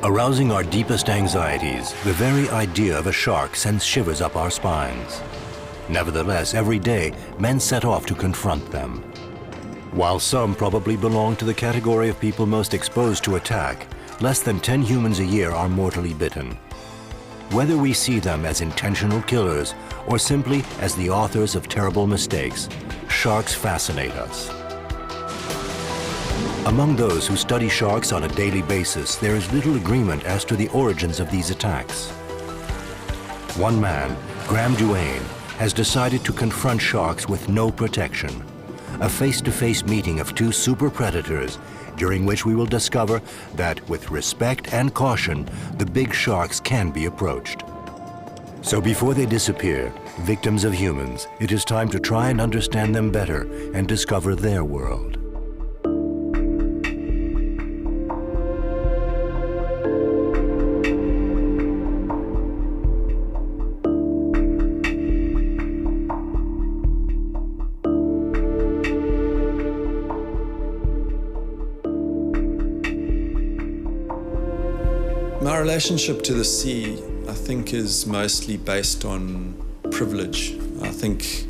Arousing our deepest anxieties, the very idea of a shark sends shivers up our spines. Nevertheless, every day, men set off to confront them. While some probably belong to the category of people most exposed to attack, less than 10 humans a year are mortally bitten. Whether we see them as intentional killers or simply as the authors of terrible mistakes, sharks fascinate us. Among those who study sharks on a daily basis, there is little agreement as to the origins of these attacks. One man, Graeme Duane, has decided to confront sharks with no protection. A face-to-face meeting of two super predators, during which we will discover that with respect and caution, the big sharks can be approached. So before they disappear, victims of humans, it is time to try and understand them better and discover their world. My relationship to the sea, I think, is mostly based on privilege. I think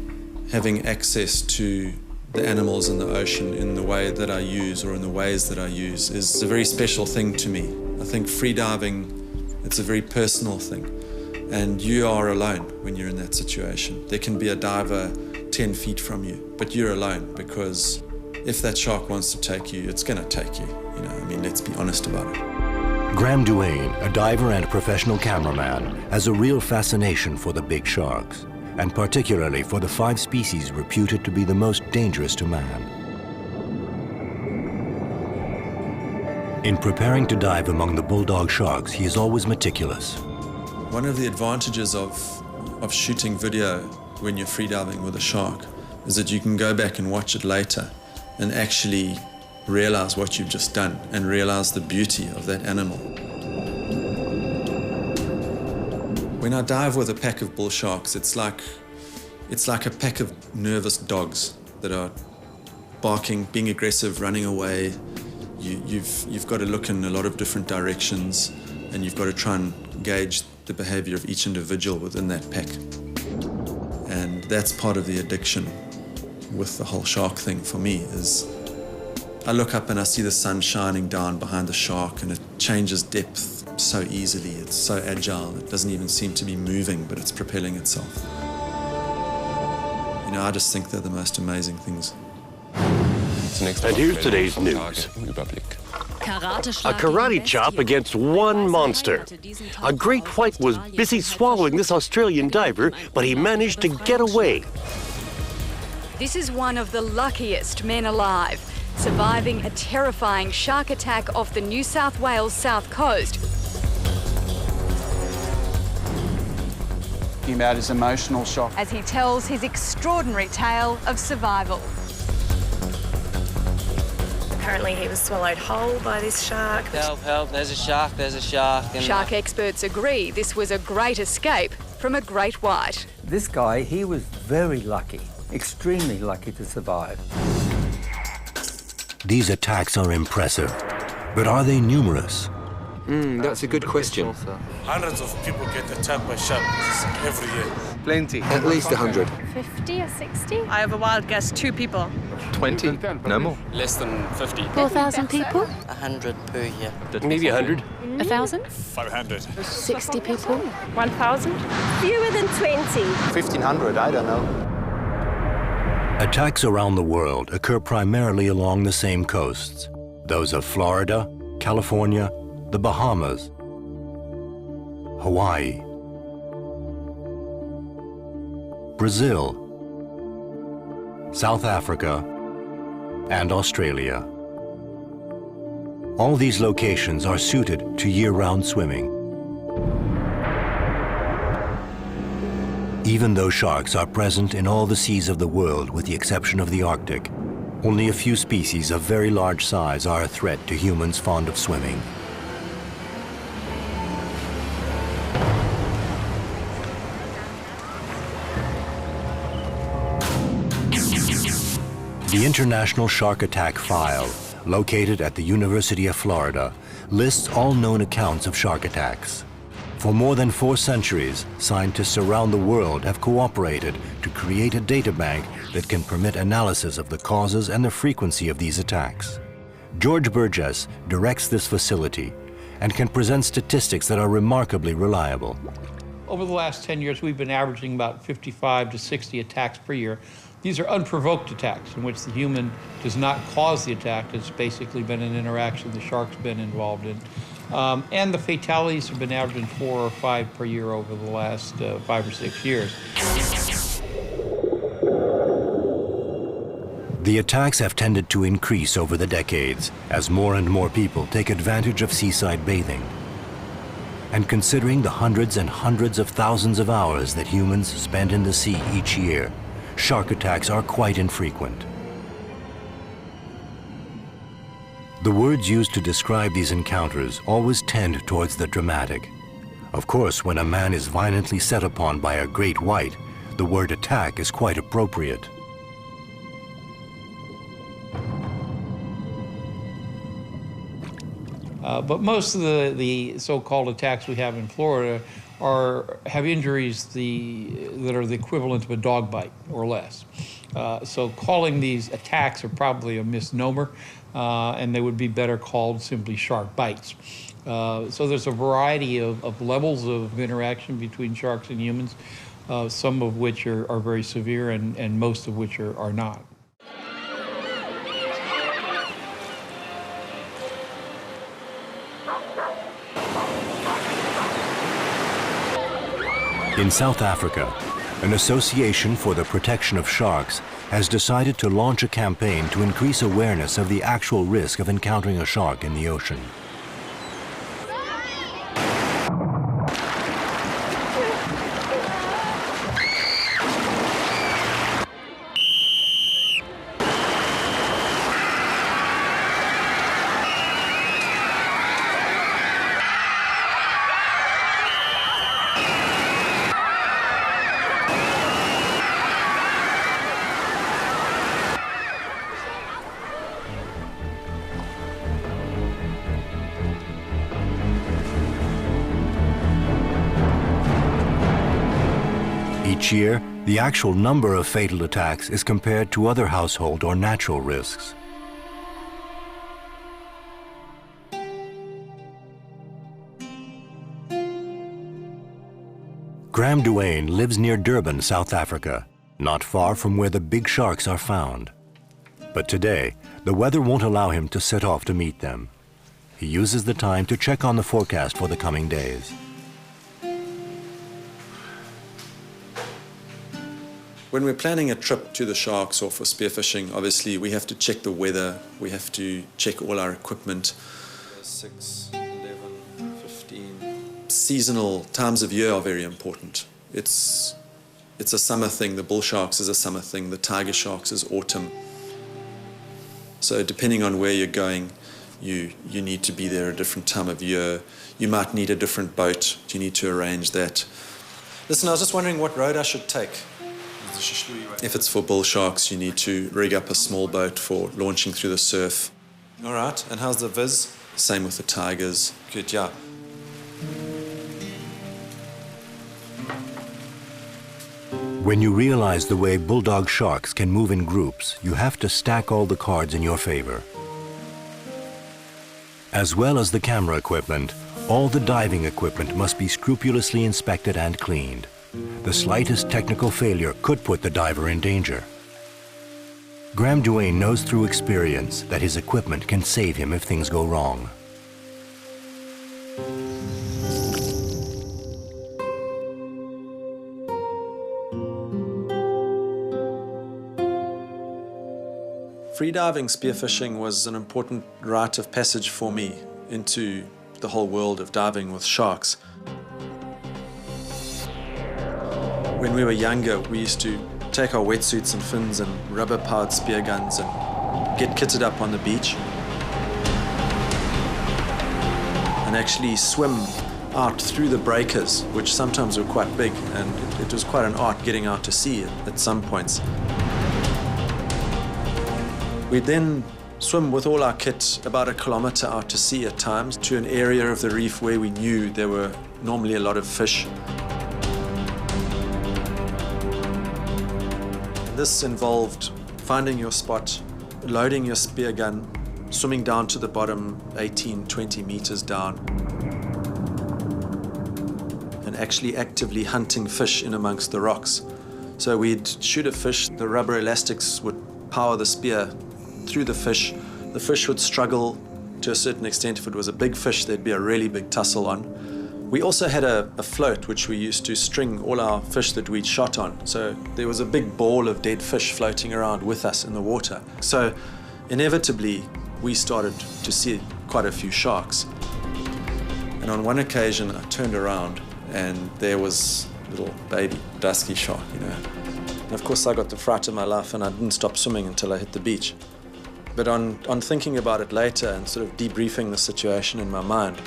having access to the animals in the ocean in the way that I use or in the ways that I use is a very special thing to me. I think freediving, it's a very personal thing. And you are alone when you're in that situation. There can be a diver 10 feet from you, but you're alone because if that shark wants to take you, it's going to take you. You know, I mean, let's be honest about it. Graeme Duane, a diver and professional cameraman, has a real fascination for the big sharks, and particularly for the 5 species reputed to be the most dangerous to man. In preparing to dive among the bulldog sharks, he is always meticulous. One of the advantages of shooting video when you're freediving with a shark is that you can go back and watch it later and actually realize what you've just done and realize the beauty of that animal. When I dive with a pack of bull sharks, it's like a pack of nervous dogs that are barking, being aggressive, running away. You've got to look in a lot of different directions and you've got to try and gauge the behavior of each individual within that pack. And that's part of the addiction with the whole shark thing for me is I look up and I see the sun shining down behind the shark and it changes depth so easily. It's so agile. It doesn't even seem to be moving, but it's propelling itself. You know, I just think they're the most amazing things. And here's today's news. A karate chop against one monster. A great white was busy swallowing this Australian diver, but he managed to get away. This is one of the luckiest men alive, surviving a terrifying shark attack off the New South Wales south coast. About his emotional shock as he tells his extraordinary tale of survival. Apparently he was swallowed whole by this shark. Help, help, there's a shark, there's a shark. Shark experts agree this was a great escape from a great white. This guy, he was very lucky, extremely lucky to survive. These attacks are impressive, but are they numerous? That's a good question. Hundreds of people get attacked by sharks every year. Plenty. At least 100. 50 or 60? I have a wild guess, 2 people. 20? No more. Less than 50. 4,000 people? 100 per year. Maybe 100. 1,000? 500. 60 people? 1,000? Fewer than 20. 1,500, I don't know. Attacks around the world occur primarily along the same coasts, those of Florida, California, the Bahamas, Hawaii, Brazil, South Africa, and Australia. All these locations are suited to year-round swimming. Even though sharks are present in all the seas of the world with the exception of the Arctic, only a few species of very large size are a threat to humans fond of swimming. The International Shark Attack File located at the University of Florida, lists all known accounts of shark attacks. For more than 4 centuries, scientists around the world have cooperated to create a data bank that can permit analysis of the causes and the frequency of these attacks. George Burgess directs this facility and can present statistics that are remarkably reliable. Over the last 10 years, we've been averaging about 55 to 60 attacks per year. These are unprovoked attacks in which the human does not cause the attack. It's basically been an interaction the shark's been involved in. And the fatalities have been averaging 4 or 5 per year over the last 5 or 6 years. The attacks have tended to increase over the decades as more and more people take advantage of seaside bathing. And considering the hundreds and hundreds of thousands of hours that humans spend in the sea each year, shark attacks are quite infrequent. The words used to describe these encounters always tend towards the dramatic. Of course, when a man is violently set upon by a great white, the word attack is quite appropriate. But most of the so-called attacks we have in Florida have injuries that are the equivalent of a dog bite or less. So calling these attacks are probably a misnomer, and they would be better called simply shark bites. So there's a variety of levels of interaction between sharks and humans, some of which are very severe and most of which are not. In South Africa, an association for the protection of sharks has decided to launch a campaign to increase awareness of the actual risk of encountering a shark in the ocean. Each year, the actual number of fatal attacks is compared to other household or natural risks. Graeme Duane lives near Durban, South Africa, not far from where the big sharks are found. But today, the weather won't allow him to set off to meet them. He uses the time to check on the forecast for the coming days. When we're planning a trip to the sharks or for spearfishing, obviously we have to check the weather, we have to check all our equipment. 6, 11, 15. Seasonal times of year are very important. It's a summer thing, the bull sharks is a summer thing, the tiger sharks is autumn. So depending on where you're going, you need to be there a different time of year. You might need a different boat, you need to arrange that. Listen, I was just wondering what road I should take. If it's for bull sharks, you need to rig up a small boat for launching through the surf. All right, and how's the viz? Same with the tigers. Good, yeah. When you realize the way bulldog sharks can move in groups, you have to stack all the cards in your favor. As well as the camera equipment, all the diving equipment must be scrupulously inspected and cleaned. The slightest technical failure could put the diver in danger. Graeme Duane knows through experience that his equipment can save him if things go wrong. Freediving spearfishing was an important rite of passage for me into the whole world of diving with sharks. When we were younger, we used to take our wetsuits and fins and rubber-powered spear guns and get kitted up on the beach and actually swim out through the breakers, which sometimes were quite big, and it was quite an art getting out to sea at some points. We'd then swim with all our kit about 1 kilometer out to sea at times to an area of the reef where we knew there were normally a lot of fish. This involved finding your spot, loading your spear gun, swimming down to the bottom 18, 20 meters down, and actually actively hunting fish in amongst the rocks. So we'd shoot a fish, the rubber elastics would power the spear through the fish. The fish would struggle to a certain extent. If it was a big fish, there'd be a really big tussle on. We also had a float which we used to string all our fish that we'd shot on. So there was a big ball of dead fish floating around with us in the water. So inevitably, we started to see quite a few sharks. And on one occasion, I turned around and there was a little baby dusky shark, you know. And of course, I got the fright of my life and I didn't stop swimming until I hit the beach. But on thinking about it later and sort of debriefing the situation in my mind,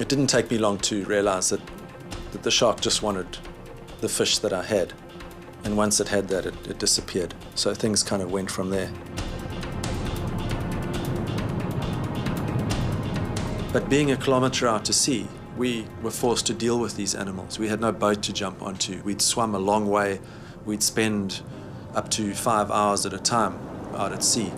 it didn't take me long to realize that the shark just wanted the fish that I had. And once it had that, it disappeared. So things kind of went from there. But being 1 kilometer out to sea, we were forced to deal with these animals. We had no boat to jump onto. We'd swum a long way. We'd spend up to 5 hours at a time out at sea.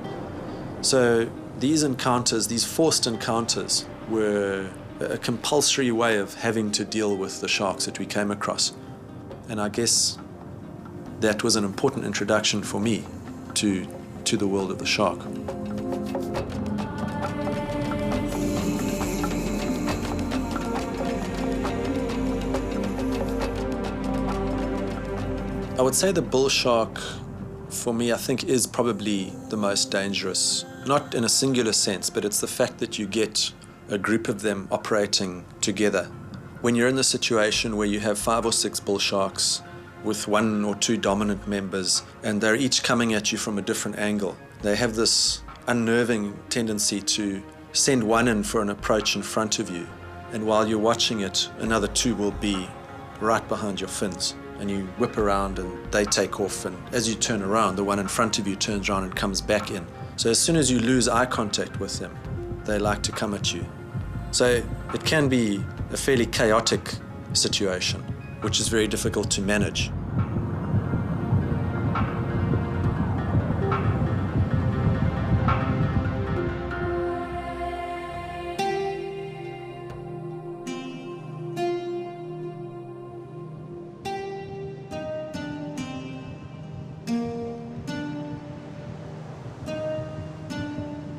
So these encounters, these forced encounters, were a compulsory way of having to deal with the sharks that we came across. And I guess that was an important introduction for me to the world of the shark. I would say the bull shark, for me, I think is probably the most dangerous. Not in a singular sense, but it's the fact that you get a group of them operating together. When you're in the situation where you have 5 or 6 bull sharks with 1 or 2 dominant members, and they're each coming at you from a different angle, they have this unnerving tendency to send one in for an approach in front of you, and while you're watching it, another 2 will be right behind your fins. And you whip around and they take off, and as you turn around, the one in front of you turns around and comes back in. So as soon as you lose eye contact with them, they like to come at you. So it can be a fairly chaotic situation, which is very difficult to manage.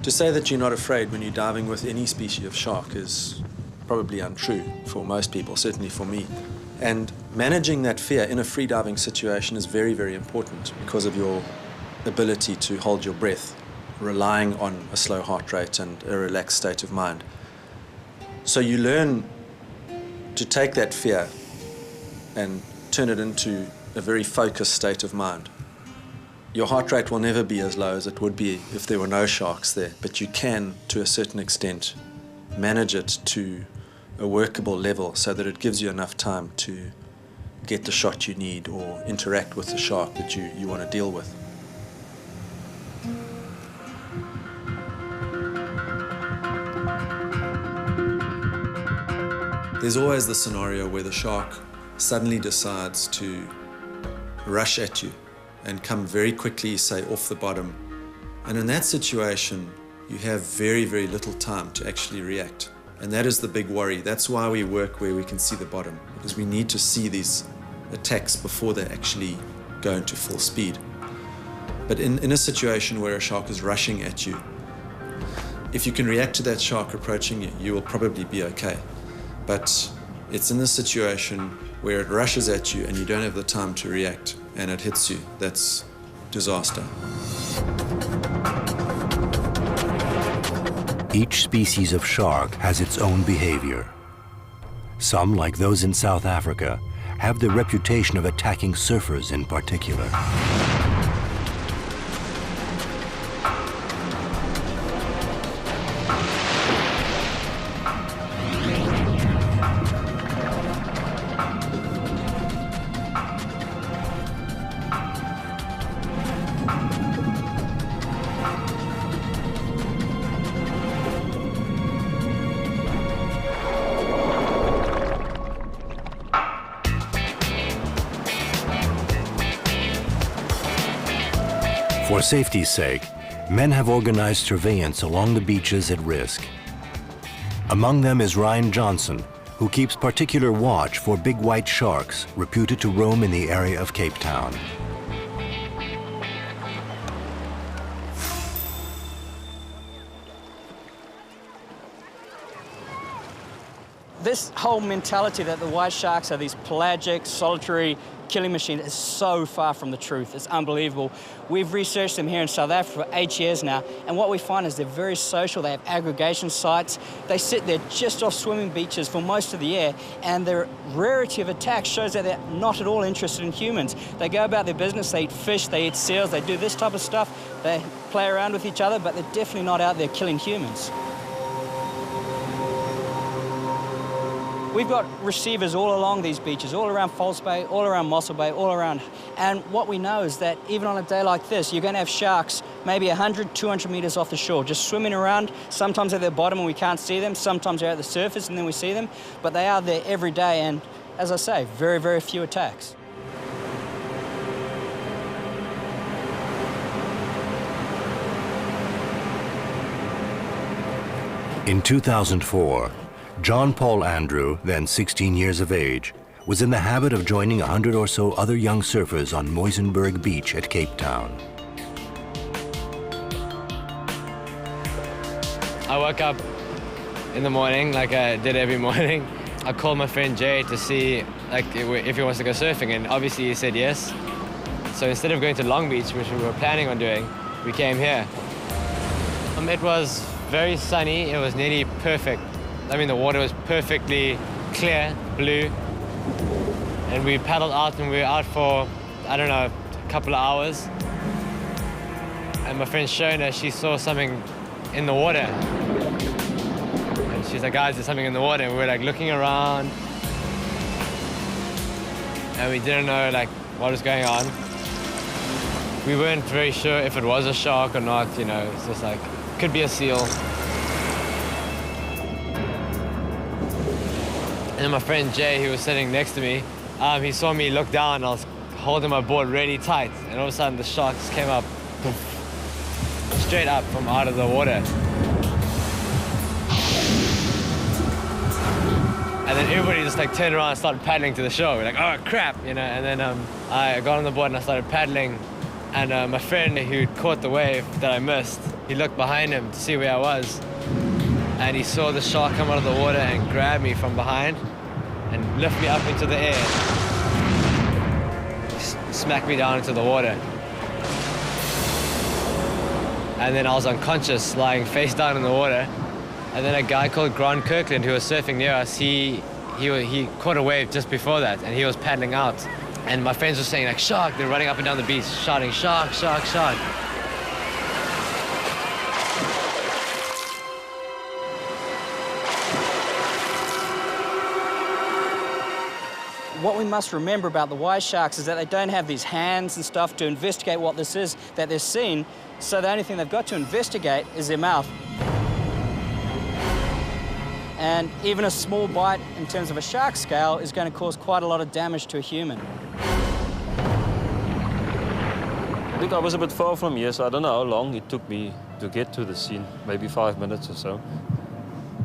To say that you're not afraid when you're diving with any species of shark is probably untrue for most people, certainly for me. And managing that fear in a free diving situation is very, very important because of your ability to hold your breath, relying on a slow heart rate and a relaxed state of mind. So you learn to take that fear and turn it into a very focused state of mind. Your heart rate will never be as low as it would be if there were no sharks there, but you can, to a certain extent, manage it to a workable level so that it gives you enough time to get the shot you need or interact with the shark that you want to deal with. There's always the scenario where the shark suddenly decides to rush at you and come very quickly, say, off the bottom. And in that situation, you have very, very little time to actually react. And that is the big worry. That's why we work where we can see the bottom, because we need to see these attacks before they actually go into full speed. But in a situation where a shark is rushing at you, if you can react to that shark approaching you, you will probably be okay. But it's in the situation where it rushes at you and you don't have the time to react and it hits you, that's disaster. Each species of shark has its own behavior. Some, like those in South Africa, have the reputation of attacking surfers in particular. For safety's sake, men have organized surveillance along the beaches at risk. Among them is Ryan Johnson, who keeps particular watch for big white sharks reputed to roam in the area of Cape Town. This whole mentality that the white sharks are these pelagic, solitary killing machines is so far from the truth. It's unbelievable. We've researched them here in South Africa for 8 years now, and what we find is they're very social. They have aggregation sites. They sit there just off swimming beaches for most of the year, and their rarity of attack shows that they're not at all interested in humans. They go about their business, they eat fish, they eat seals, they do this type of stuff. They play around with each other, but they're definitely not out there killing humans. We've got receivers all along these beaches, all around False Bay, all around Mossel Bay, all around. And what we know is that even on a day like this, you're going to have sharks maybe 100, 200 meters off the shore, just swimming around. Sometimes at the bottom and we can't see them. Sometimes they're at the surface and then we see them. But they are there every day. And as I say, very, very few attacks. In 2004, John Paul Andrew, then 16 years of age, was in the habit of joining 100 or so other young surfers on Muizenberg Beach at Cape Town. I woke up in the morning, like I did every morning. I called my friend Jay to see if he wants to go surfing, and obviously he said yes. So instead of going to Long Beach, which we were planning on doing, we came here. It was very sunny, it was nearly perfect. I mean, the water was perfectly clear, blue. And we paddled out and we were out for, I don't know, a couple of hours. And my friend Shona, she saw something in the water. And she's like, guys, there's something in the water. And we were like looking around. And we didn't know like what was going on. We weren't very sure if it was a shark or not, you know, it's just like, could be a seal. And then my friend Jay, who was sitting next to me, he saw me look down. I was holding my board really tight, and all of a sudden the shark just came up, poof, straight up from out of the water. And then everybody just like turned around and started paddling to the shore. We're like, oh crap, you know. And then I got on the board and I started paddling. And my friend who caught the wave that I missed, he looked behind him to see where I was. And he saw the shark come out of the water and grab me from behind and lift me up into the air. Smack me down into the water. And then I was unconscious, lying face down in the water. And then a guy called Grant Kirkland, who was surfing near us, he caught a wave just before that, and he was paddling out. And my friends were saying, like, shark! They're running up and down the beach, shouting, shark, shark, shark. What we must remember about the white sharks is that they don't have these hands and stuff to investigate what this is that they're seeing, so the only thing they've got to investigate is their mouth. And even a small bite in terms of a shark scale is going to cause quite a lot of damage to a human. I think I was a bit far from here, so I don't know how long it took me to get to the scene, maybe 5 minutes or so.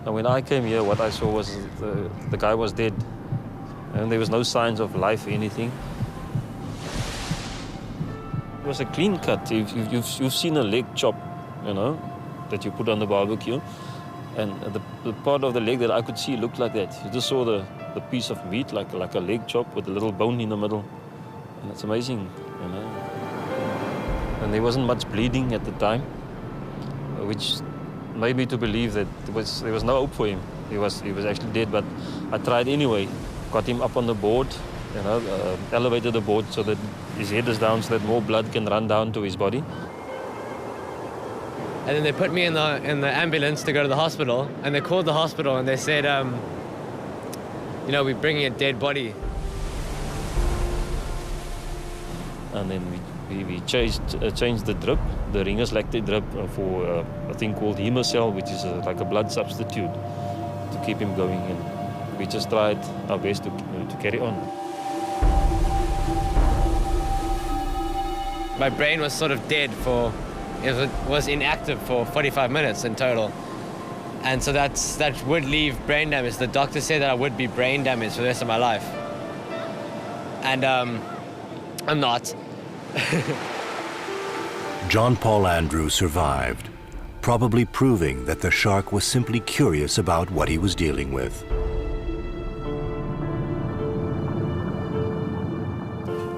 And when I came here, what I saw was the guy was dead. And there was no signs of life or anything. It was a clean cut. You've seen a leg chop, you know, that you put on the barbecue. And the part of the leg that I could see looked like that. You just saw the piece of meat, like a leg chop with a little bone in the middle. And it's amazing, you know. And there wasn't much bleeding at the time, which made me to believe that there was no hope for him. He was actually dead, but I tried anyway. Got him up on the board, you know, elevated the board so that his head is down so that more blood can run down to his body. And then they put me in the ambulance to go to the hospital, and they called the hospital and they said, you know, we're bringing a dead body. And then we changed the drip, the Ringer's lactate drip, for a thing called Hemocell, which is like a blood substitute to keep him going. And we just tried our best to carry on. my brain was sort of dead it was inactive for 45 minutes in total. And so that would leave brain damage. The doctor said that I would be brain damaged for the rest of my life. And I'm not. John Paul Andrew survived, probably proving that the shark was simply curious about what he was dealing with.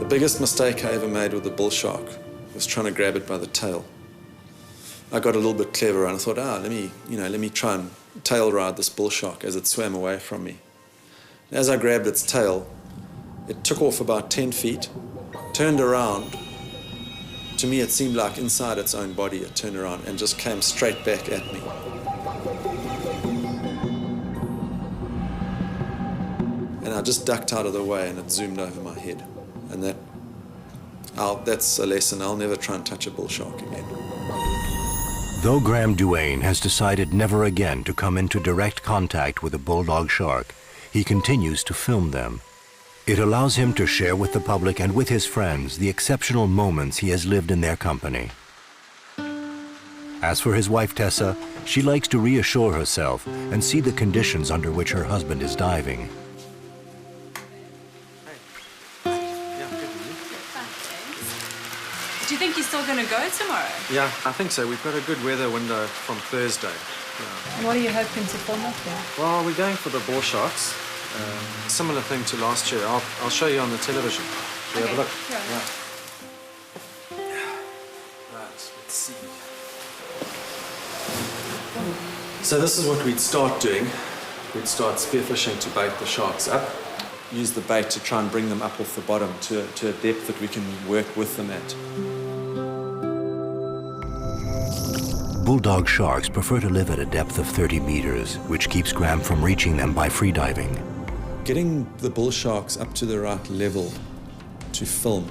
The biggest mistake I ever made with the bull shark was trying to grab it by the tail. I got a little bit clever and I thought, let me try and tail ride this bull shark as it swam away from me. As I grabbed its tail, it took off about 10 feet, turned around. To me, it seemed like inside its own body, it turned around and just came straight back at me. And I just ducked out of the way and it zoomed over my head. And that's a lesson. I'll never try and touch a bull shark again. Though Graeme Duane has decided never again to come into direct contact with a bulldog shark, he continues to film them. It allows him to share with the public and with his friends the exceptional moments he has lived in their company. As for his wife Tessa, she likes to reassure herself and see the conditions under which her husband is diving. Do you think you're still going to go tomorrow? Yeah, I think so. We've got a good weather window from Thursday. And what are you hoping to film up there? Well, we're going for the bull sharks. Similar thing to last year. I'll show you on the television. Shall you have a look? Yeah. Right, let's see. So this is what we'd start doing. We'd start spearfishing to bait the sharks up. Use the bait to try and bring them up off the bottom to a depth that we can work with them at. Bulldog sharks prefer to live at a depth of 30 meters, which keeps Graeme from reaching them by freediving. Getting the bull sharks up to the right level to film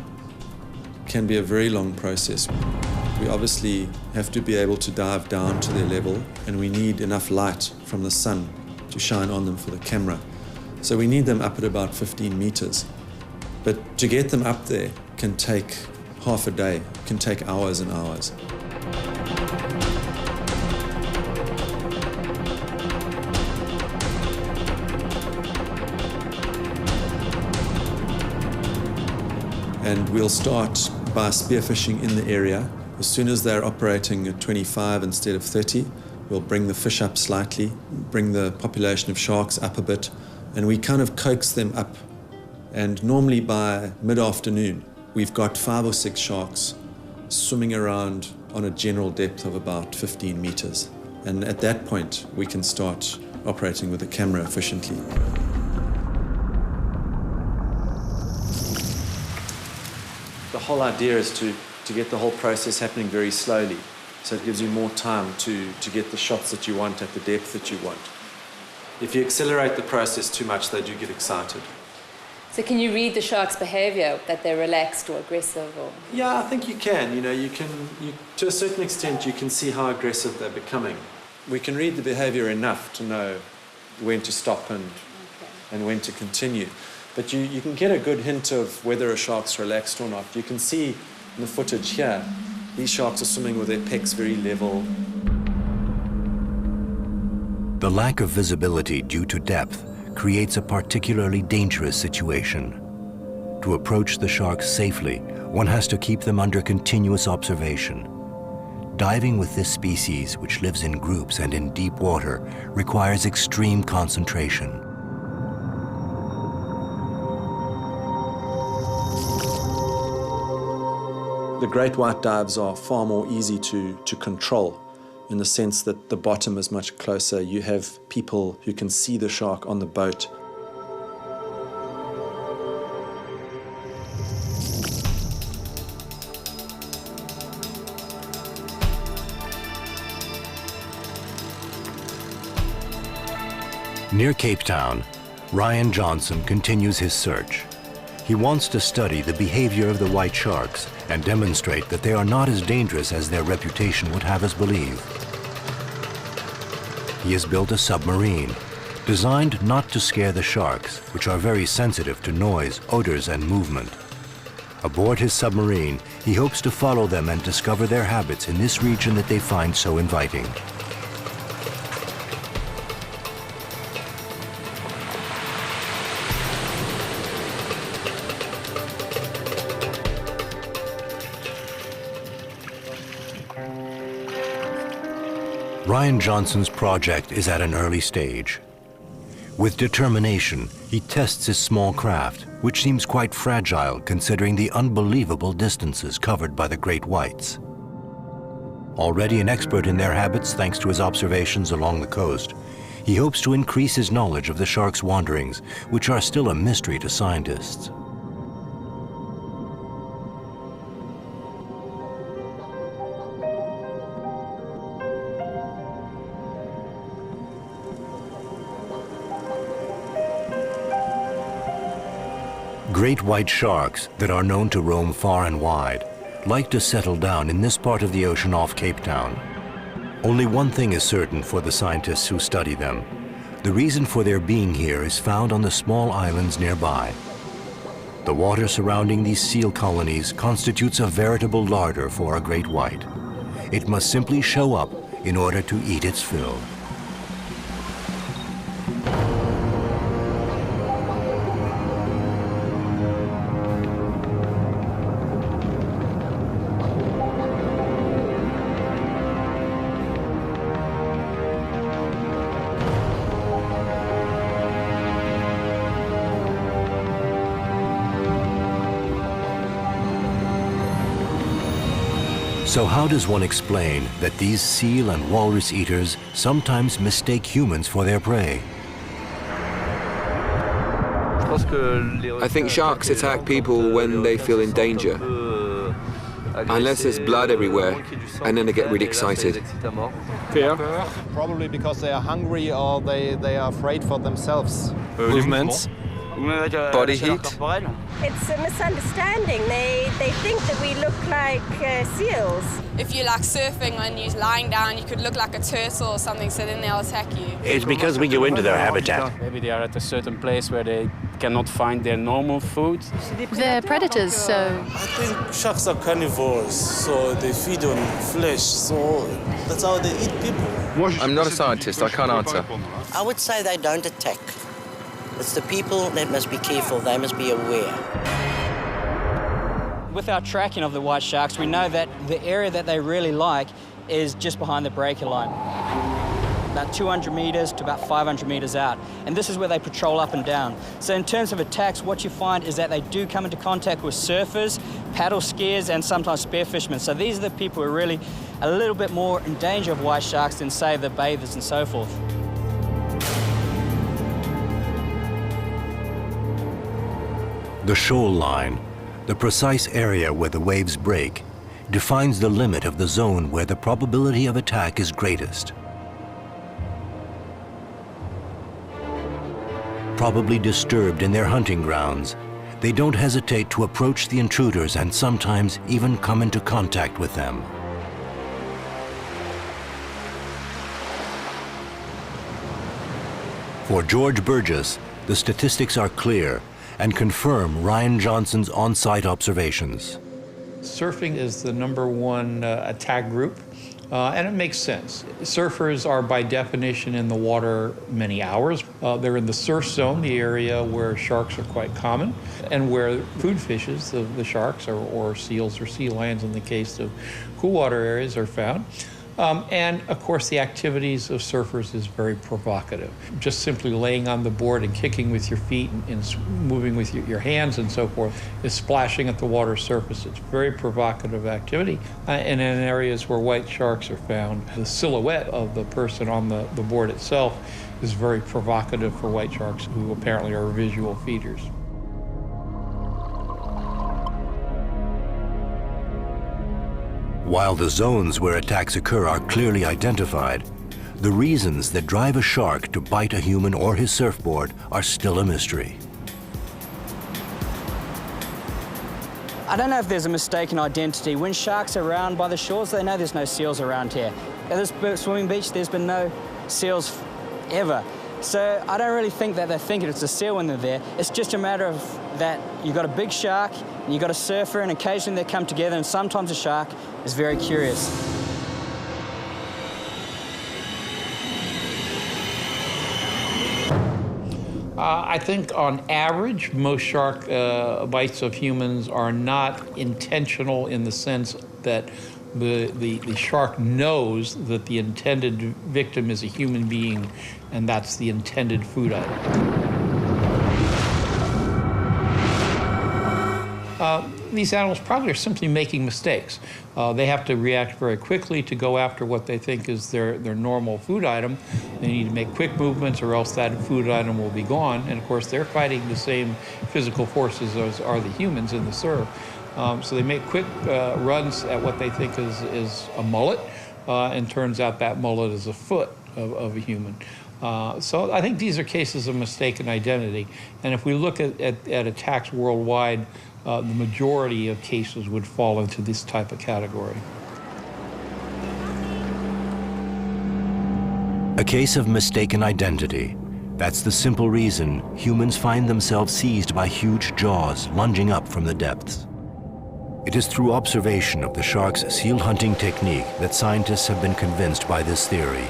can be a very long process. We obviously have to be able to dive down to their level, and we need enough light from the sun to shine on them for the camera. So we need them up at about 15 meters. But to get them up there can take half a day, can take hours and hours. And we'll start by spearfishing in the area. As soon as they're operating at 25 instead of 30, we'll bring the fish up slightly, bring the population of sharks up a bit, and we kind of coax them up. And normally by mid-afternoon, we've got 5 or 6 sharks swimming around on a general depth of about 15 meters. And at that point, we can start operating with the camera efficiently. The whole idea is to get the whole process happening very slowly, so it gives you more time to get the shots that you want at the depth that you want. If you accelerate the process too much, they do get excited. So can you read the shark's behaviour, that they're relaxed or aggressive? Or? Yeah, I think you can. To a certain extent, you can see how aggressive they're becoming. We can read the behaviour enough to know when to stop and when to continue. But you can get a good hint of whether a shark's relaxed or not. You can see in the footage here, these sharks are swimming with their pecs very level. The lack of visibility due to depth creates a particularly dangerous situation. To approach the sharks safely, one has to keep them under continuous observation. Diving with this species, which lives in groups and in deep water, requires extreme concentration. The great white dives are far more easy to control, in the sense that the bottom is much closer. You have people who can see the shark on the boat. Near Cape Town, Ryan Johnson continues his search. He wants to study the behavior of the white sharks and demonstrate that they are not as dangerous as their reputation would have us believe. He has built a submarine, designed not to scare the sharks, which are very sensitive to noise, odors, and movement. Aboard his submarine, he hopes to follow them and discover their habits in this region that they find so inviting. Ryan Johnson's project is at an early stage. With determination, he tests his small craft, which seems quite fragile considering the unbelievable distances covered by the great whites. Already an expert in their habits thanks to his observations along the coast, he hopes to increase his knowledge of the shark's wanderings, which are still a mystery to scientists. Great white sharks that are known to roam far and wide like to settle down in this part of the ocean off Cape Town. Only one thing is certain for the scientists who study them. The reason for their being here is found on the small islands nearby. The water surrounding these seal colonies constitutes a veritable larder for a great white. It must simply show up in order to eat its fill. So how does one explain that these seal and walrus eaters sometimes mistake humans for their prey? I think sharks attack people when they feel in danger. Unless there's blood everywhere, and then they get really excited. Fear? Probably because they are hungry or they are afraid for themselves. Movements? Body heat? It's a misunderstanding. They think that we look like seals. If you like surfing and you're lying down, you could look like a turtle or something, so then they'll attack you. It's because we go into their habitat. Maybe they are at a certain place where they cannot find their normal food. They're predators, so... I think sharks are carnivores, so they feed on flesh, so that's how they eat people. I'm not a scientist, I can't answer. I would say they don't attack. It's the people that must be careful, they must be aware. With our tracking of the white sharks, we know that the area that they really like is just behind the breaker line. About 200 metres to about 500 metres out. And this is where they patrol up and down. So in terms of attacks, what you find is that they do come into contact with surfers, paddle skiers, and sometimes spearfishermen. So these are the people who are really a little bit more in danger of white sharks than, say, the bathers and so forth. The shoal line, the precise area where the waves break, defines the limit of the zone where the probability of attack is greatest. Probably disturbed in their hunting grounds, they don't hesitate to approach the intruders and sometimes even come into contact with them. For George Burgess, the statistics are clear and confirm Ryan Johnson's on-site observations. Surfing is the #1 attack group, and it makes sense. Surfers are by definition in the water many hours. They're in the surf zone, the area where sharks are quite common, and where food fishes, the sharks or seals or sea lions in the case of cool water areas, are found. And of course, the activities of surfers is very provocative. Just simply laying on the board and kicking with your feet and moving with your hands and so forth is splashing at the water surface. It's very provocative activity. And in areas where white sharks are found, the silhouette of the person on the board itself is very provocative for white sharks, who apparently are visual feeders. While the zones where attacks occur are clearly identified, the reasons that drive a shark to bite a human or his surfboard are still a mystery. I don't know if there's a mistaken identity. When sharks are around by the shores, they know there's no seals around here. At this swimming beach, there's been no seals ever. So I don't really think that they're thinking it's a seal when they're there. It's just a matter of that you've got a big shark and you've got a surfer, and occasionally they come together, and sometimes a shark is very curious. I think on average, most shark bites of humans are not intentional in the sense that the shark knows that the intended victim is a human being, and that's the intended food item. These animals probably are simply making mistakes. They have to react very quickly to go after what they think is their normal food item. They need to make quick movements, or else that food item will be gone. And of course, they're fighting the same physical forces as are the humans in the surf. So they make quick runs at what they think is a mullet, and turns out that mullet is a foot of a human. So I think these are cases of mistaken identity. And if we look at attacks worldwide, the majority of cases would fall into this type of category. A case of mistaken identity. That's the simple reason humans find themselves seized by huge jaws lunging up from the depths. It is through observation of the shark's seal hunting technique that scientists have been convinced by this theory.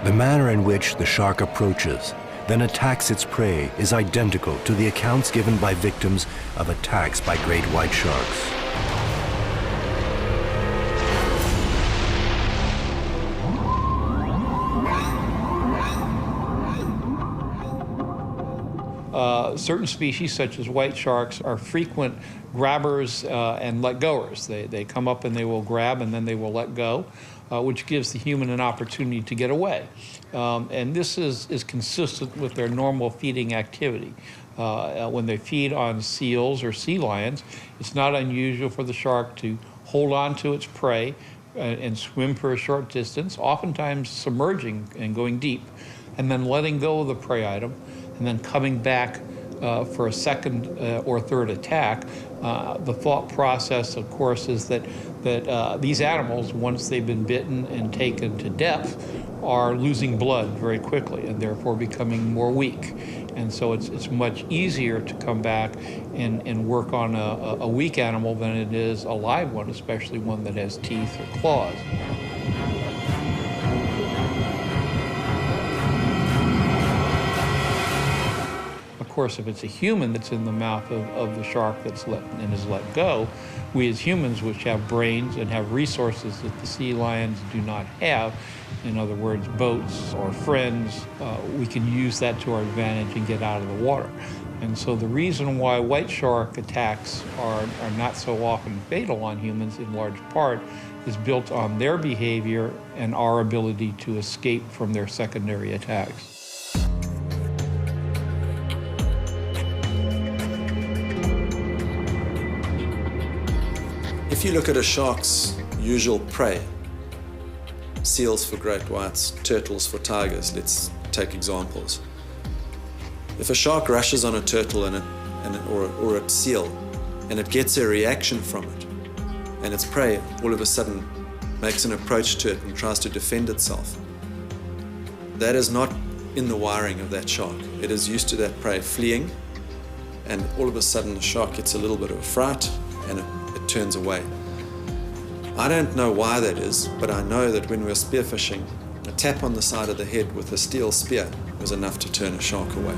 The manner in which the shark approaches, then attacks its prey, is identical to the accounts given by victims of attacks by great white sharks. Certain species, such as white sharks, are frequent grabbers and let-goers. They come up and they will grab, and then they will let go, which gives the human an opportunity to get away. And this is consistent with their normal feeding activity. When they feed on seals or sea lions, it's not unusual for the shark to hold on to its prey and swim for a short distance, oftentimes submerging and going deep, and then letting go of the prey item, and then coming back for a second or third attack. The thought process, of course, is that these animals, once they've been bitten and taken to depth, are losing blood very quickly and therefore becoming more weak. And so it's much easier to come back and work on a weak animal than it is a live one, especially one that has teeth or claws. Of course, if it's a human that's in the mouth of the shark that's is let go, we as humans, which have brains and have resources that the sea lions do not have, in other words, boats or friends, we can use that to our advantage and get out of the water. And so the reason why white shark attacks are not so often fatal on humans, in large part, is built on their behavior and our ability to escape from their secondary attacks. If you look at a shark's usual prey, seals for great whites, turtles for tigers, let's take examples. If a shark rushes on a turtle or a seal and it gets a reaction from it, and its prey all of a sudden makes an approach to it and tries to defend itself, that is not in the wiring of that shark. It is used to that prey fleeing, and all of a sudden the shark gets a little bit of a fright and it turns away. I don't know why that is, but I know that when we were spearfishing, a tap on the side of the head with a steel spear was enough to turn a shark away.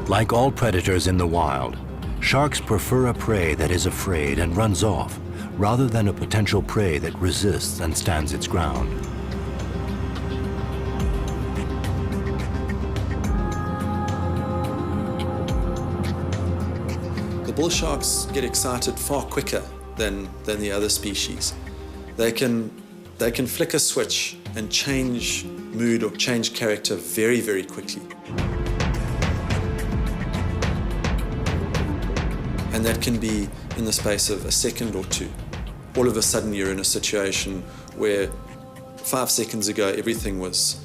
Like all predators in the wild, sharks prefer a prey that is afraid and runs off, rather than a potential prey that resists and stands its ground. Bull sharks get excited far quicker than the other species. They can flick a switch and change mood or change character very, very quickly. And that can be in the space of a second or two. All of a sudden you're in a situation where 5 seconds ago everything was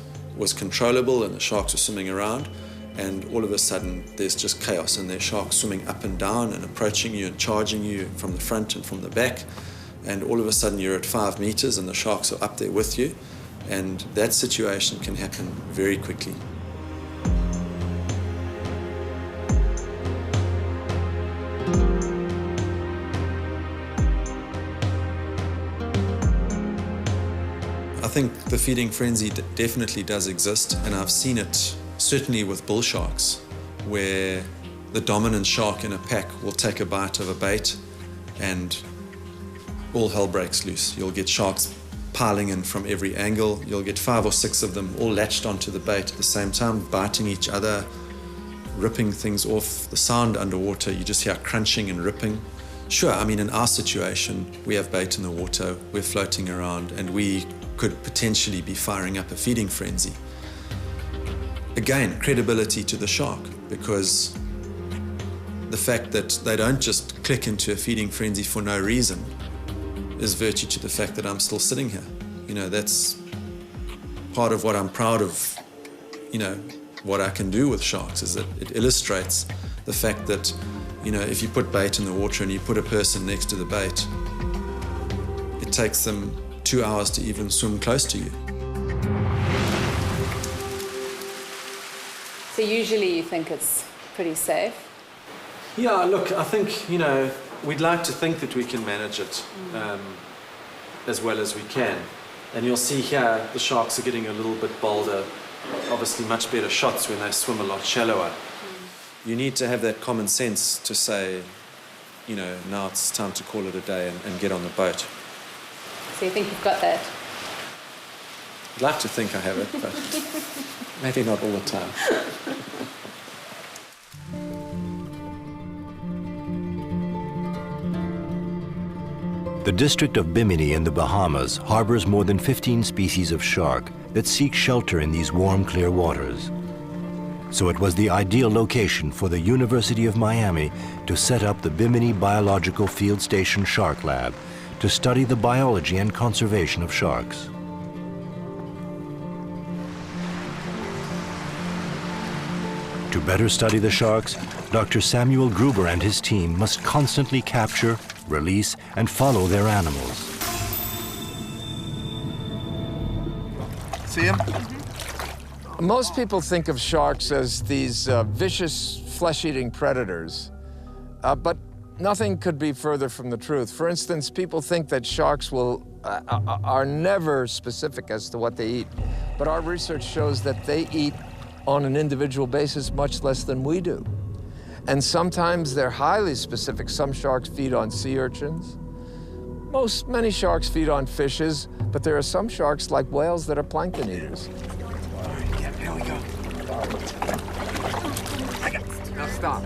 controllable and the sharks were swimming around, and all of a sudden there's just chaos and there's sharks swimming up and down and approaching you and charging you from the front and from the back, and all of a sudden you're at 5 meters and the sharks are up there with you, and that situation can happen very quickly. I think the feeding frenzy definitely does exist, and I've seen it certainly with bull sharks, where the dominant shark in a pack will take a bite of a bait and all hell breaks loose. You'll get sharks piling in from every angle. You'll get 5 or 6 of them all latched onto the bait at the same time, biting each other, ripping things off. The sound underwater, you just hear crunching and ripping. Sure, I mean, in our situation, we have bait in the water, we're floating around, and we could potentially be firing up a feeding frenzy. Again, credibility to the shark, because the fact that they don't just click into a feeding frenzy for no reason is virtue to the fact that I'm still sitting here. You know, that's part of what I'm proud of, you know, what I can do with sharks, is that it illustrates the fact that, you know, if you put bait in the water and you put a person next to the bait, it takes them 2 hours to even swim close to you. So usually you think it's pretty safe? Yeah, look, I think, you know, we'd like to think that we can manage it as well as we can. And you'll see here the sharks are getting a little bit bolder, obviously much better shots when they swim a lot shallower. You need to have that common sense to say, you know, now it's time to call it a day and get on the boat. So you think you've got that? I'd like to think I have it, but maybe not all the time. The district of Bimini in the Bahamas harbors more than 15 species of shark that seek shelter in these warm, clear waters. So it was the ideal location for the University of Miami to set up the Bimini Biological Field Station Shark Lab to study the biology and conservation of sharks. To better study the sharks, Dr. Samuel Gruber and his team must constantly capture, release, and follow their animals. See him? Most people think of sharks as these vicious, flesh-eating predators, but nothing could be further from the truth. For instance, people think that sharks are never specific as to what they eat, but our research shows that they eat on an individual basis much less than we do. And sometimes they're highly specific. Some sharks feed on sea urchins. Many sharks feed on fishes, but there are some sharks, like whales, that are plankton eaters. Here we go. Now stop.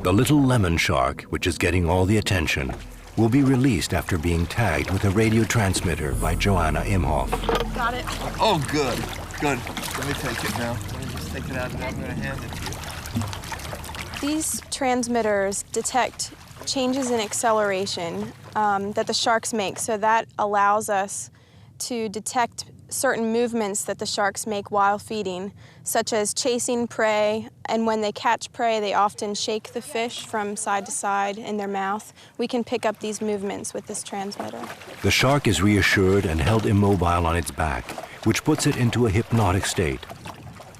The little lemon shark, which is getting all the attention, will be released after being tagged with a radio transmitter by Joanna Imhoff. Got it. Oh, good. Good. Let me take it now. Let me just take it out and I'm going to hand it to you. These transmitters detect changes in acceleration that the sharks make, so that allows us to detect certain movements that the sharks make while feeding, such as chasing prey, and when they catch prey, they often shake the fish from side to side in their mouth. We can pick up these movements with this transmitter. The shark is reassured and held immobile on its back, which puts it into a hypnotic state.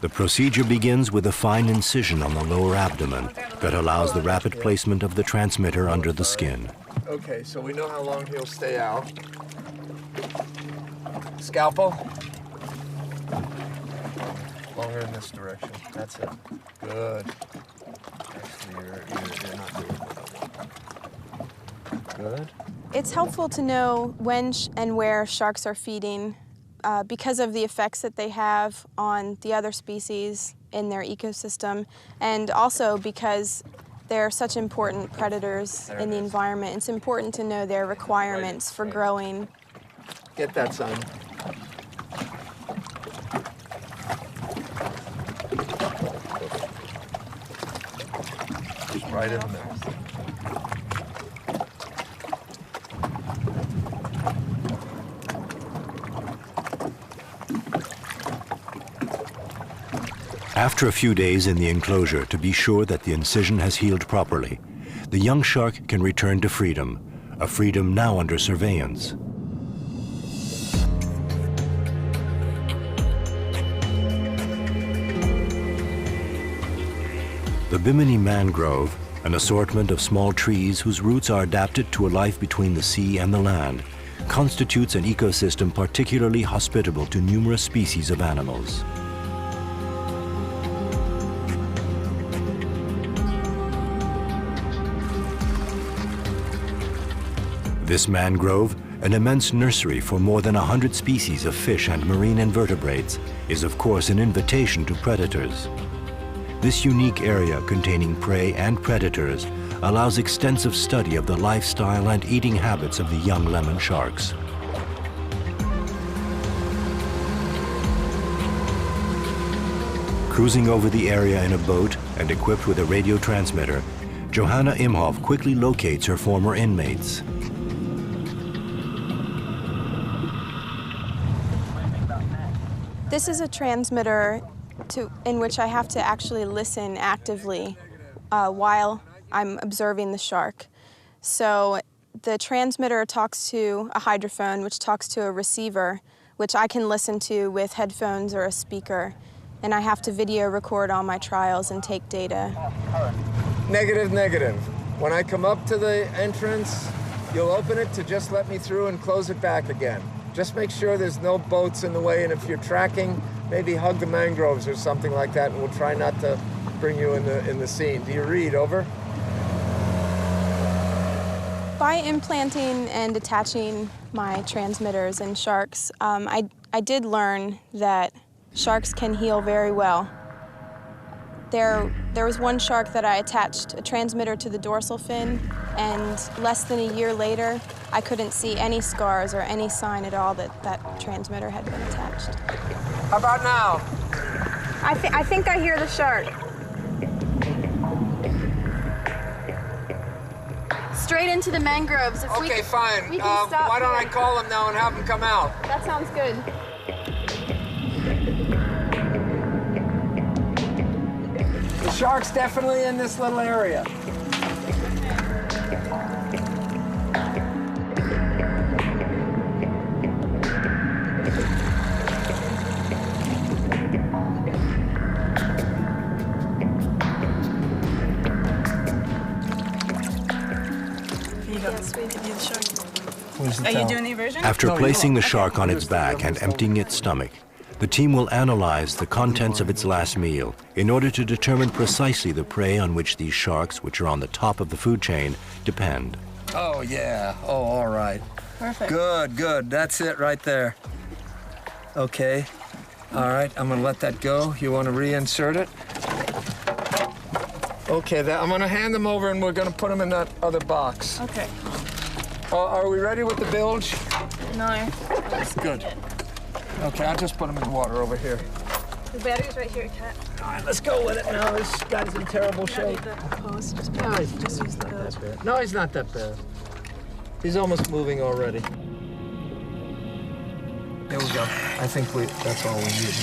The procedure begins with a fine incision on the lower abdomen that allows the rapid placement of the transmitter under the skin. Okay, so we know how long he'll stay out. Scalpel. Longer in this direction. That's it. Good. Actually, you're not doing it. Good. It's helpful to know when and where sharks are feeding because of the effects that they have on the other species in their ecosystem, and also because they're such important predators in the environment. It's important to know their requirements for growing. Get that, son. Just right in the middle. After a few days in the enclosure to be sure that the incision has healed properly, the young shark can return to freedom, a freedom now under surveillance. The Bimini mangrove, an assortment of small trees whose roots are adapted to a life between the sea and the land, constitutes an ecosystem particularly hospitable to numerous species of animals. This mangrove, an immense nursery for more than 100 species of fish and marine invertebrates, is of course an invitation to predators. This unique area containing prey and predators allows extensive study of the lifestyle and eating habits of the young lemon sharks. Cruising over the area in a boat and equipped with a radio transmitter, Johanna Imhoff quickly locates her former inmates. This is a transmitter in which I have to actually listen actively while I'm observing the shark. So the transmitter talks to a hydrophone, which talks to a receiver, which I can listen to with headphones or a speaker. And I have to video record all my trials and take data. Negative, negative. When I come up to the entrance, you'll open it to just let me through and close it back again. Just make sure there's no boats in the way, and if you're tracking, maybe hug the mangroves or something like that, and we'll try not to bring you in the scene. Do you read? Over? By implanting and attaching my transmitters in sharks, I did learn that sharks can heal very well. There was one shark that I attached a transmitter to the dorsal fin, and less than a year later, I couldn't see any scars or any sign at all that that transmitter had been attached. How about now? I think I hear the shark. Straight into the mangroves. Okay, fine. Why don't I call him now and have him come out? That sounds good. The shark's definitely in this little area. Are you doing the version? After placing the shark on its back and emptying its stomach, the team will analyze the contents of its last meal in order to determine precisely the prey on which these sharks, which are on the top of the food chain, depend. Oh, yeah. Oh, all right. Perfect. Good, good. That's it right there. Okay. All right, I'm gonna let that go. You want to reinsert it? Okay, I'm gonna hand them over and we're gonna put them in that other box. Okay. Are we ready with the bilge? No. Good. Okay, I'll just put them in the water over here. The battery's right here, Kat. All right, let's go with it now. This guy's in terrible shape. No, just use the... That's bad. No, he's not that bad. He's almost moving already. There we go. I think that's all we need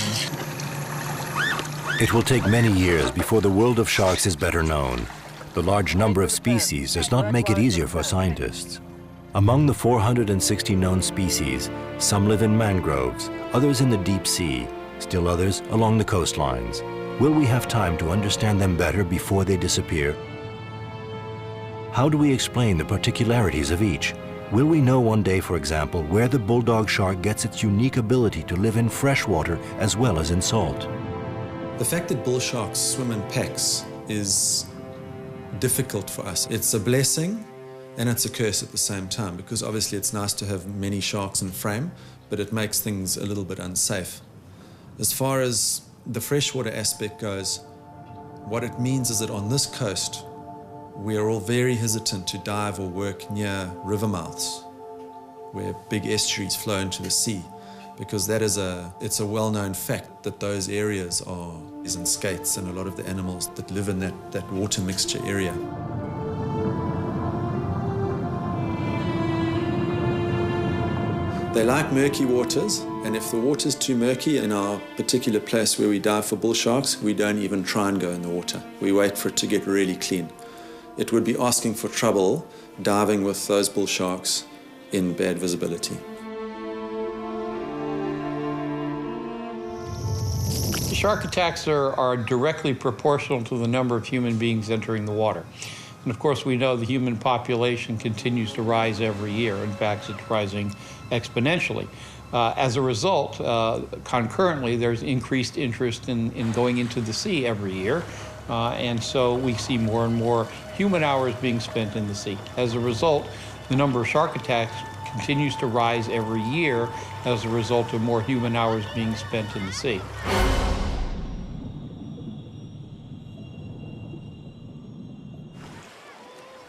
now. It will take many years before the world of sharks is better known. The large number of species does not make it easier for scientists. Among the 460 known species, some live in mangroves, others in the deep sea, still others along the coastlines. Will we have time to understand them better before they disappear? How do we explain the particularities of each? Will we know one day, for example, where the bulldog shark gets its unique ability to live in fresh water as well as in salt? The fact that bull sharks swim in packs is difficult for us. It's a blessing and it's a curse at the same time, because obviously it's nice to have many sharks in frame, but it makes things a little bit unsafe. As far as the freshwater aspect goes, what it means is that on this coast, we are all very hesitant to dive or work near river mouths where big estuaries flow into the sea, because it's a well-known fact that those areas are in skates and a lot of the animals that live in that water mixture area. They like murky waters, and if the water's too murky in our particular place where we dive for bull sharks, we don't even try and go in the water. We wait for it to get really clean. It would be asking for trouble diving with those bull sharks in bad visibility. Shark attacks are directly proportional to the number of human beings entering the water. And of course, we know the human population continues to rise every year. In fact, it's rising exponentially. As a result, concurrently, there's increased interest in going into the sea every year. And so we see more and more human hours being spent in the sea. As a result, the number of shark attacks continues to rise every year as a result of more human hours being spent in the sea.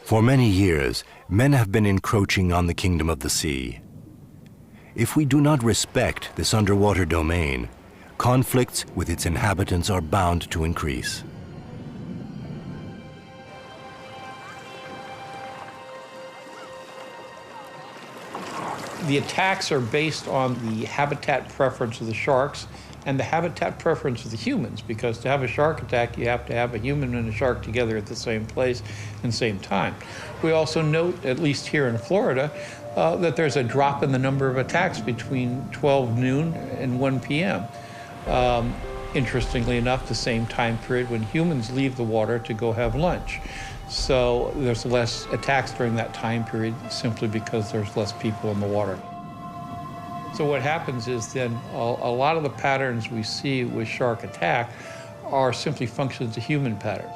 For many years, men have been encroaching on the kingdom of the sea. If we do not respect this underwater domain, conflicts with its inhabitants are bound to increase. The attacks are based on the habitat preference of the sharks and the habitat preference of the humans, because to have a shark attack, you have to have a human and a shark together at the same place and same time. We also note, at least here in Florida, that there's a drop in the number of attacks between 12 noon and 1 p.m. Interestingly enough, the same time period when humans leave the water to go have lunch. So there's less attacks during that time period simply because there's less people in the water. So what happens is then a lot of the patterns we see with shark attack are simply functions of human patterns.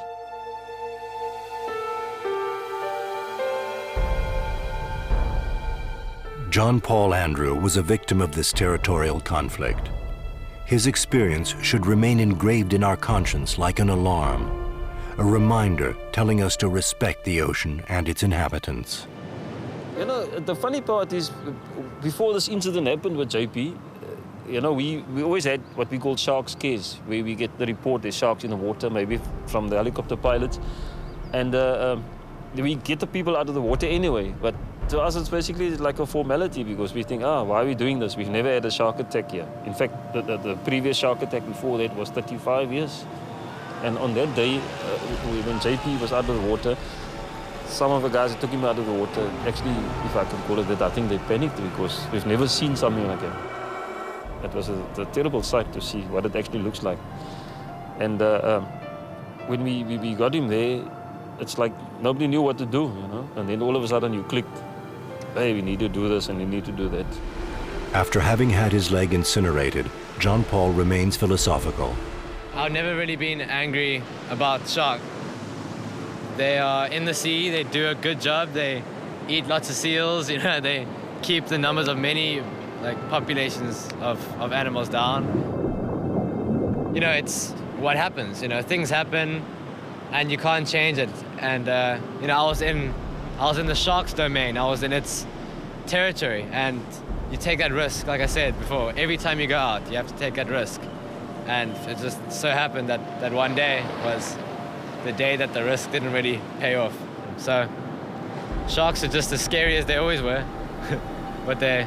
John Paul Andrew was a victim of this territorial conflict. His experience should remain engraved in our conscience like an alarm, a reminder telling us to respect the ocean and its inhabitants. You know, the funny part is, before this incident happened with JP, you know, we always had what we call shark scares, where we get the report there's sharks in the water, maybe from the helicopter pilots. And we get the people out of the water anyway. But to us, it's basically like a formality, because we think, why are we doing this? We've never had a shark attack here. In fact, the previous shark attack before that was 35 years. And on that day, when JP was out of the water, some of the guys that took him out of the water, actually, if I can call it that, I think they panicked because we've never seen something like that. It was a terrible sight to see what it actually looks like. And when we got him there, it's like nobody knew what to do, you know? And then all of a sudden you clicked, hey, we need to do this and we need to do that. After having had his leg incinerated, John Paul remains philosophical. I've never really been angry about shark. They are in the sea, they do a good job, they eat lots of seals, you know, they keep the numbers of many populations of animals down. You know, it's what happens, you know, things happen and you can't change it. And you know, I was in the shark's domain, I was in its territory, and you take that risk, like I said before, every time you go out, you have to take that risk. And it just so happened that one day was the day that the risk didn't really pay off. So sharks are just as scary as they always were, but I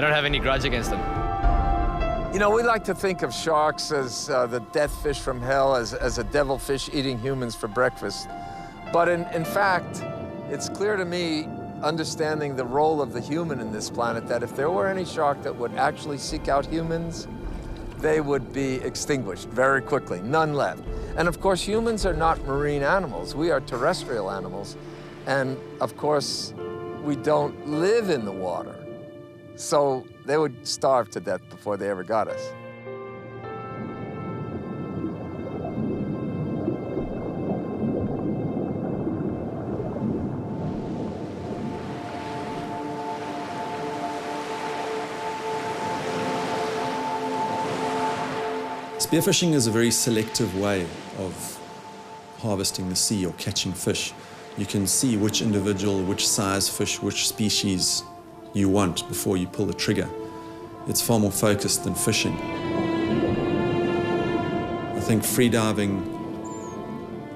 don't have any grudge against them. You know, we like to think of sharks as the death fish from hell, as a devilfish eating humans for breakfast. But in fact, it's clear to me, understanding the role of the human in this planet, that if there were any shark that would actually seek out humans, they would be extinguished very quickly, none left. And of course, humans are not marine animals. We are terrestrial animals. And of course, we don't live in the water. So they would starve to death before they ever got us. Spearfishing is a very selective way of harvesting the sea or catching fish. You can see which individual, which size fish, which species you want before you pull the trigger. It's far more focused than fishing. I think freediving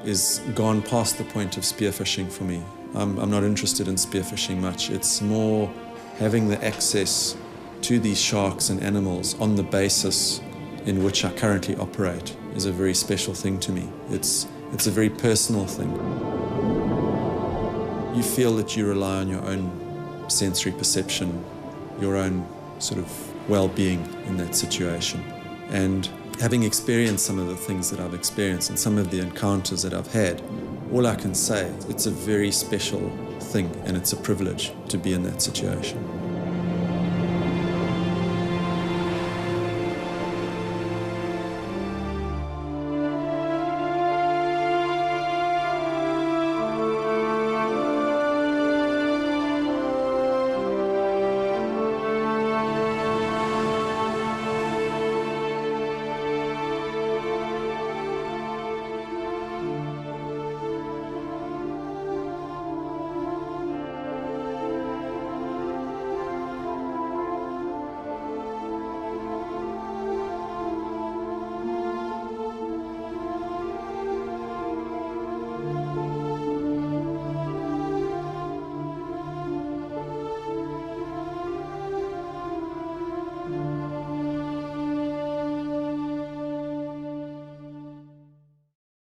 is gone past the point of spearfishing for me. I'm not interested in spearfishing much. It's more having the access to these sharks and animals on the basis in which I currently operate is a very special thing to me. It's a very personal thing. You feel that you rely on your own sensory perception, your own sort of well-being in that situation. And having experienced some of the things that I've experienced and some of the encounters that I've had, all I can say, it's a very special thing and it's a privilege to be in that situation.